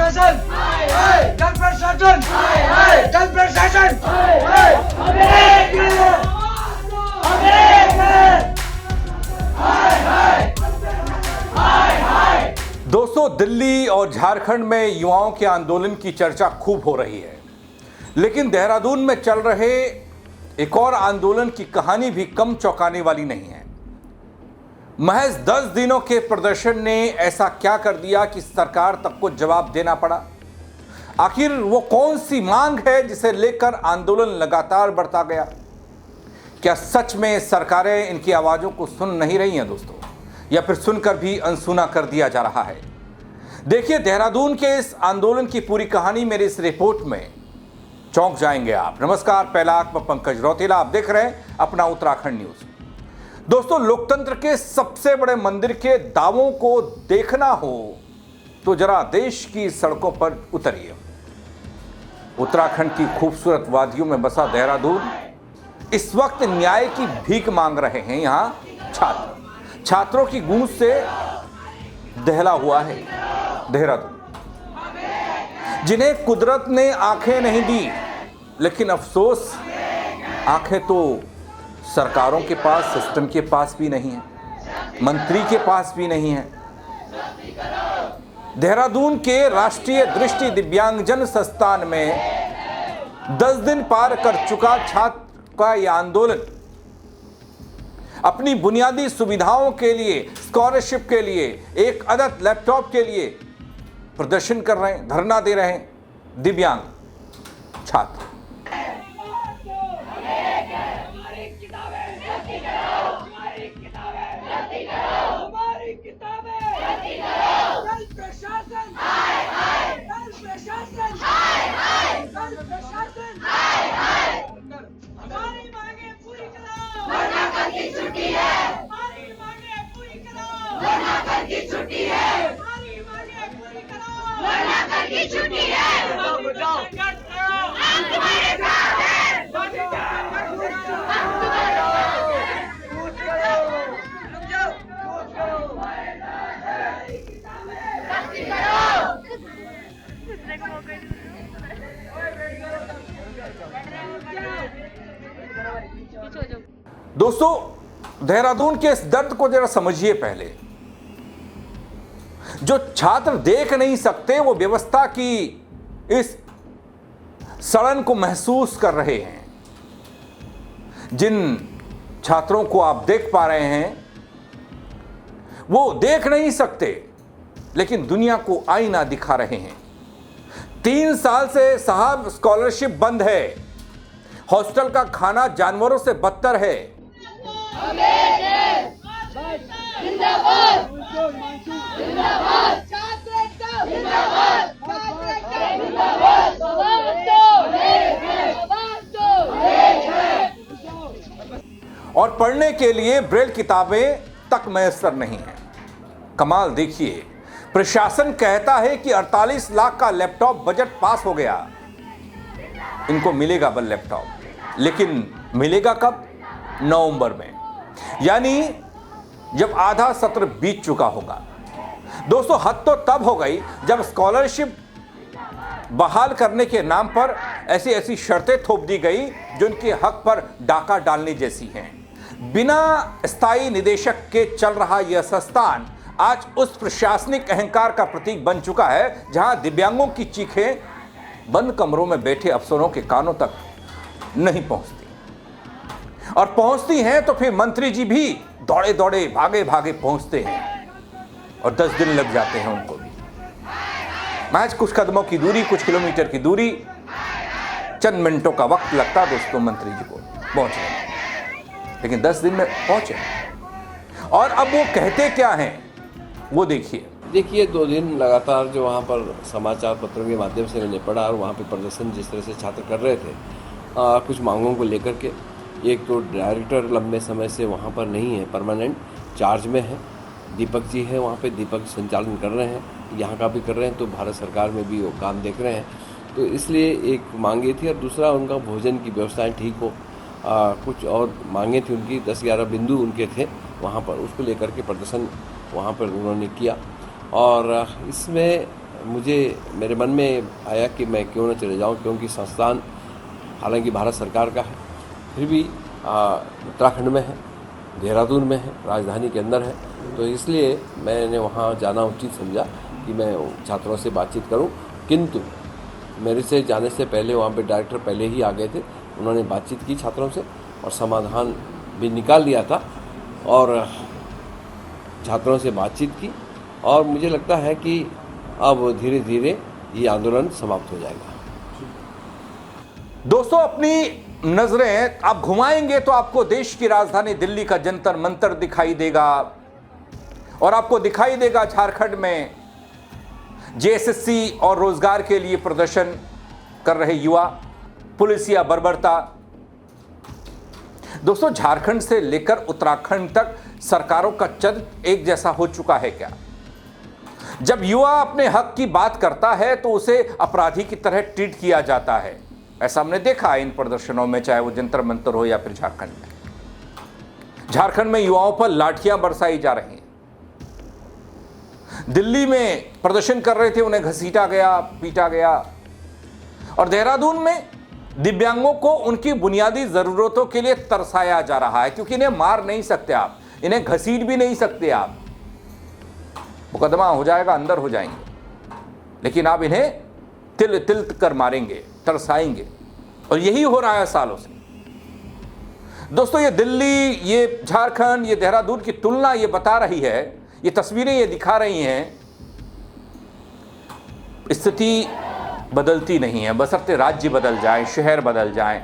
प्रशासन, जल प्रशासन, जल प्रशासन, दोस्तों, दिल्ली और झारखंड में युवाओं के आंदोलन की चर्चा खूब हो रही है, लेकिन देहरादून में चल रहे एक और आंदोलन की कहानी भी कम चौंकाने वाली नहीं है। महज 10 दिनों के प्रदर्शन ने ऐसा क्या कर दिया कि सरकार तक को जवाब देना पड़ा। आखिर वो कौन सी मांग है जिसे लेकर आंदोलन लगातार बढ़ता गया? क्या सच में सरकारें इनकी आवाज़ों को सुन नहीं रही हैं दोस्तों, या फिर सुनकर भी अनसुना कर दिया जा रहा है? देखिए, देहरादून के इस आंदोलन की पूरी कहानी मेरी इस रिपोर्ट में, चौंक जाएंगे आप। नमस्कार, पहला आंख में पंकज रौतेला, आप देख रहे हैं अपना उत्तराखंड न्यूज। दोस्तों, लोकतंत्र के सबसे बड़े मंदिर के दावों को देखना हो तो जरा देश की सड़कों पर उतरिए। उत्तराखंड की खूबसूरत वादियों में बसा देहरादून इस वक्त न्याय की भीख मांग रहे हैं। यहाँ छात्रों की गूंज से दहला हुआ है देहरादून, जिन्हें कुदरत ने आंखें नहीं दी, लेकिन अफसोस आंखें तो सरकारों के पास, सिस्टम के पास भी नहीं है, मंत्री के पास भी नहीं है। देहरादून के राष्ट्रीय दृष्टि दिव्यांगजन संस्थान में 10 दिन पार कर चुका छात्र का यह आंदोलन अपनी बुनियादी सुविधाओं के लिए, स्कॉलरशिप के लिए, एक अदद लैपटॉप के लिए प्रदर्शन कर रहे हैं, धरना दे रहे हैं दिव्यांग छात्र। दोस्तों, देहरादून के इस दर्द को जरा समझिए। पहले जो छात्र देख नहीं सकते वो व्यवस्था की इस सड़न को महसूस कर रहे हैं। जिन छात्रों को आप देख पा रहे हैं वो देख नहीं सकते, लेकिन दुनिया को आईना दिखा रहे हैं। 3 साल से साहब स्कॉलरशिप बंद है, हॉस्टल का खाना जानवरों से बदतर है। और पढ़ने के लिए ब्रेल किताबें तक मैसर नहीं है। कमाल देखिए, प्रशासन कहता है कि 48 लाख का लैपटॉप बजट पास हो गया, इनको मिलेगा बल लैपटॉप, लेकिन मिलेगा कब? नवंबर में, यानी जब आधा सत्र बीत चुका होगा। दोस्तों, हद तो तब हो गई जब स्कॉलरशिप बहाल करने के नाम पर ऐसी ऐसी शर्तें थोप दी गई जो उनके हक पर डाका डालने जैसी हैं। बिना स्थायी निदेशक के चल रहा यह संस्थान आज उस प्रशासनिक अहंकार का प्रतीक बन चुका है जहां दिव्यांगों की चीखें बंद कमरों में बैठे अफसरों के कानों तक नहीं पहुंचती, और पहुंचती हैं तो फिर मंत्री जी भी दौड़े दौड़े, भागे भागे पहुंचते हैं, और 10 दिन लग जाते हैं उनको भी। महज कुछ कदमों की दूरी, कुछ किलोमीटर की दूरी, चंद मिनटों का वक्त लगता दोस्तों मंत्री जी को पहुंचने में, लेकिन 10 दिन में पहुंचे। और अब वो कहते क्या हैं वो देखिए। 2 दिन लगातार जो वहाँ पर समाचार पत्रों के माध्यम से मैंने पढ़ा, और वहाँ पे प्रदर्शन जिस तरह से छात्र कर रहे थे कुछ मांगों को लेकर के। एक तो डायरेक्टर लंबे समय से वहाँ पर नहीं है, परमानेंट चार्ज में है, दीपक जी है वहाँ पे, दीपक संचालन कर रहे हैं, यहाँ का भी कर रहे हैं, तो भारत सरकार में भी वो काम देख रहे हैं, तो इसलिए एक मांगे थी। और दूसरा, उनका भोजन की व्यवस्थाएं ठीक हो, कुछ और मांगे थी उनकी, 10-11 बिंदु उनके थे वहाँ पर, उसको लेकर के प्रदर्शन वहाँ पर उन्होंने किया। और इसमें मुझे मेरे मन में आया कि मैं क्यों न चले जाऊं, क्योंकि संस्थान हालांकि भारत सरकार का है, फिर भी उत्तराखंड में है, देहरादून में है, राजधानी के अंदर है, तो इसलिए मैंने वहाँ जाना उचित समझा कि मैं छात्रों से बातचीत करूं। किंतु मेरे से जाने से पहले वहाँ पे डायरेक्टर पहले ही आ गए थे, उन्होंने बातचीत की छात्रों से और समाधान भी निकाल लिया था और छात्रों से बातचीत की, और मुझे लगता है कि अब धीरे धीरे ये आंदोलन समाप्त हो जाएगा। दोस्तों, अपनी नजरें आप घुमाएंगे तो आपको देश की राजधानी दिल्ली का जंतर मंतर दिखाई देगा और आपको दिखाई देगा झारखंड में जेएसएससी और रोजगार के लिए प्रदर्शन कर रहे युवा, पुलिसिया बर्बरता। दोस्तों, झारखंड से लेकर उत्तराखंड तक सरकारों का चरित्र एक जैसा हो चुका है क्या? जब युवा अपने हक की बात करता है तो उसे अपराधी की तरह ट्रीट किया जाता है। ऐसा हमने देखा है इन प्रदर्शनों में, चाहे वो जंतर मंतर हो या फिर झारखंड में। झारखंड में युवाओं पर लाठियां बरसाई जा रही हैं। दिल्ली में प्रदर्शन कर रहे थे, उन्हें घसीटा गया, पीटा गया। और देहरादून में दिव्यांगों को उनकी बुनियादी जरूरतों के लिए तरसाया जा रहा है, क्योंकि इन्हें मार नहीं सकते आप, इन्हें घसीट भी नहीं सकते आप, मुकदमा हो जाएगा, अंदर हो जाएंगे, लेकिन आप इन्हें तिल तिल कर मारेंगे, तरसाएंगे। और यही हो रहा है सालों से। दोस्तों, ये दिल्ली, ये झारखंड, ये देहरादून की तुलना ये बता रही है, ये तस्वीरें ये दिखा रही हैं, स्थिति बदलती नहीं है, बशर्ते राज्य बदल जाए, शहर बदल जाए,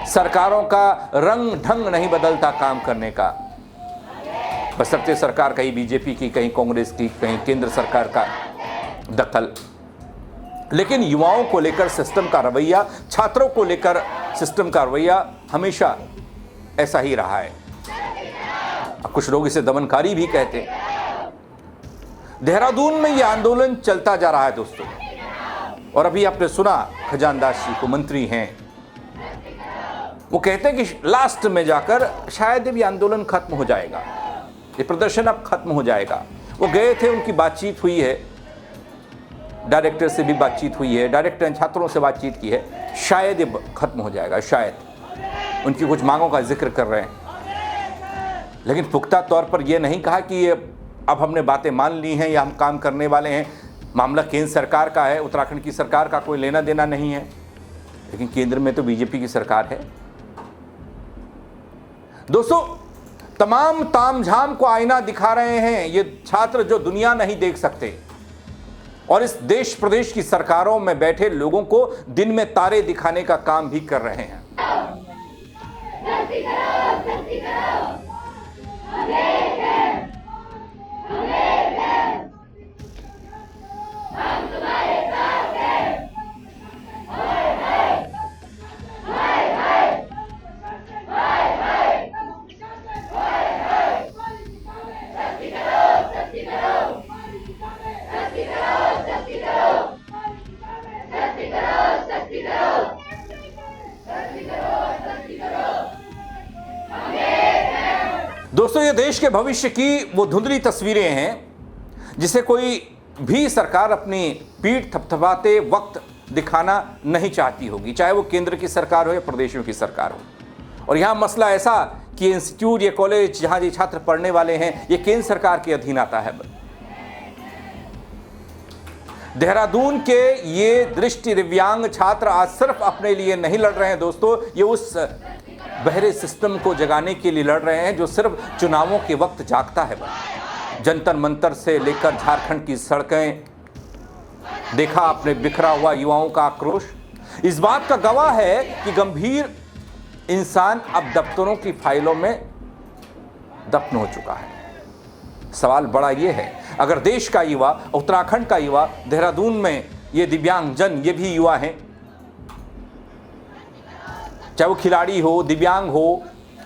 सरकारों का रंग ढंग नहीं बदलता काम करने का, बशर्ते सरकार कहीं बीजेपी की, कहीं कांग्रेस की, कहीं केंद्र सरकार का दखल। लेकिन युवाओं को लेकर सिस्टम का रवैया, छात्रों को लेकर सिस्टम का रवैया हमेशा ऐसा ही रहा है। कुछ लोग इसे दमनकारी भी कहते हैं। देहरादून में यह आंदोलन चलता जा रहा है दोस्तों, और अभी आपने सुना खजानदास जी को, मंत्री हैं, वो कहते हैं कि लास्ट में जाकर शायद ये आंदोलन खत्म हो जाएगा, ये प्रदर्शन अब खत्म हो जाएगा। वो गए थे, उनकी बातचीत हुई है, डायरेक्टर से भी बातचीत हुई है, डायरेक्टर ने छात्रों से बातचीत की है, शायद ये खत्म हो जाएगा, शायद उनकी कुछ मांगों का जिक्र कर रहे हैं। लेकिन पुख्ता तौर पर यह नहीं कहा कि ये अब हमने बातें मान ली हैं या हम काम करने वाले हैं। मामला केंद्र सरकार का है, उत्तराखंड की सरकार का कोई लेना देना नहीं है, लेकिन केंद्र में तो बीजेपी की सरकार है। दोस्तों, तमाम तामझाम को आईना दिखा रहे हैं ये छात्र, जो दुनिया नहीं देख सकते, और इस देश प्रदेश की सरकारों में बैठे लोगों को दिन में तारे दिखाने का काम भी कर रहे हैं। दोस्तों, ये देश के भविष्य की वो धुंधली तस्वीरें हैं जिसे कोई भी सरकार अपनी पीठ थपथपाते वक्त दिखाना नहीं चाहती होगी, चाहे वो केंद्र की सरकार हो या प्रदेशों की सरकार हो। और यहाँ मसला ऐसा कि इंस्टीट्यूट या कॉलेज जहाँ ये छात्र पढ़ने वाले हैं, ये केंद्र सरकार के अधीन आता है। देहरादून के ये दृष्टि दिव्यांग छात्र आज सिर्फ अपने लिए नहीं लड़ रहे हैं दोस्तों, ये उस बहरे सिस्टम को जगाने के लिए लड़ रहे हैं जो सिर्फ चुनावों के वक्त जागता है। जंतर मंतर से लेकर झारखंड की सड़कें, देखा आपने बिखरा हुआ युवाओं का आक्रोश, इस बात का गवाह है कि गंभीर इंसान अब दफ्तरों की फाइलों में दफन हो चुका है। सवाल बड़ा ये है, अगर देश का युवा, उत्तराखंड का युवा, देहरादून में ये दिव्यांगजन, ये भी युवा हैं, चाहे वो खिलाड़ी हो, दिव्यांग हो,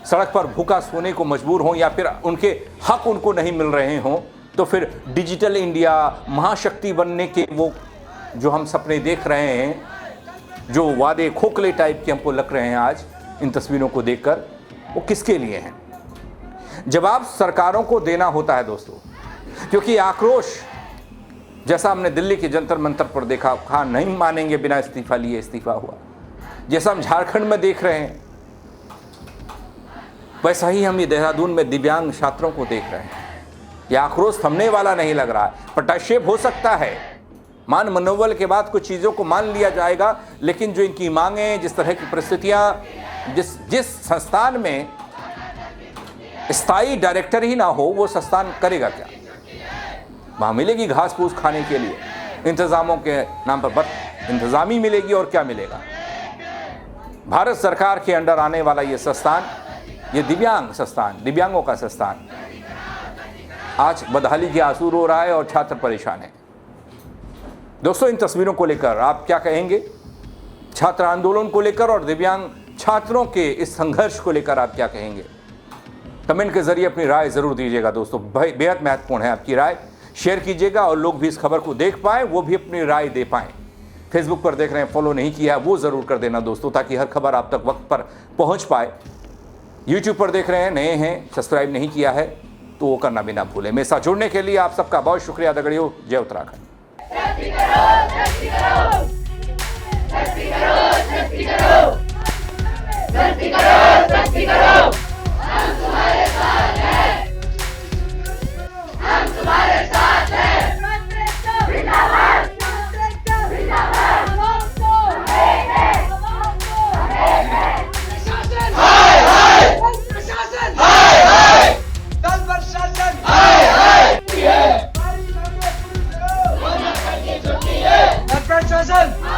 सड़क पर भूखा सोने को मजबूर हो या फिर उनके हक उनको नहीं मिल रहे हों, तो फिर डिजिटल इंडिया, महाशक्ति बनने के वो जो हम सपने देख रहे हैं, जो वादे खोखले टाइप के हमको लग रहे हैं आज इन तस्वीरों को देखकर, वो किसके लिए हैं? जवाब सरकारों को देना होता है दोस्तों, क्योंकि आक्रोश जैसा हमने दिल्ली के जंतर मंतर पर देखा, खान नहीं मानेंगे, बिना इस्तीफा लिए इस्तीफा हुआ। जैसा हम झारखंड में देख रहे हैं, वैसा ही हम ये देहरादून में दिव्यांग छात्रों को देख रहे हैं। यह आक्रोश थमने वाला नहीं लग रहा है। पटाक्षेप हो सकता है, मान मनोबल के बाद कुछ चीज़ों को मान लिया जाएगा, लेकिन जो इनकी मांगें, जिस तरह की परिस्थितियाँ, जिस संस्थान में स्थायी डायरेक्टर ही ना हो, वो संस्थान करेगा क्या? वहाँ मिलेगी घास फूस खाने के लिए, इंतज़ामों के नाम पर बस इंतज़ामी मिलेगी और क्या मिलेगा? भारत सरकार के अंडर आने वाला ये संस्थान, ये दिव्यांग संस्थान, दिव्यांगों का संस्थान, आज बदहाली के आंसू रो रहा है और छात्र परेशान है। दोस्तों, इन तस्वीरों को लेकर आप क्या कहेंगे? छात्र आंदोलन को लेकर और दिव्यांग छात्रों के इस संघर्ष को लेकर आप क्या कहेंगे? कमेंट के जरिए अपनी राय जरूर दीजिएगा। दोस्तों, बेहद महत्वपूर्ण है आपकी राय, शेयर कीजिएगा और लोग भी इस खबर को देख पाएं, वो भी अपनी राय दे पाएं। फेसबुक पर देख रहे हैं, फॉलो नहीं किया, वो जरूर कर देना दोस्तों, ताकि हर खबर आप तक वक्त पर पहुंच पाए। यूट्यूब पर देख रहे हैं, नए हैं, सब्सक्राइब नहीं किया है तो वो करना भी ना भूलें। मेरे साथ जुड़ने के लिए आप सबका बहुत शुक्रिया। दगड़ियों, जय उत्तराखंड। हम तुम्हारे साथ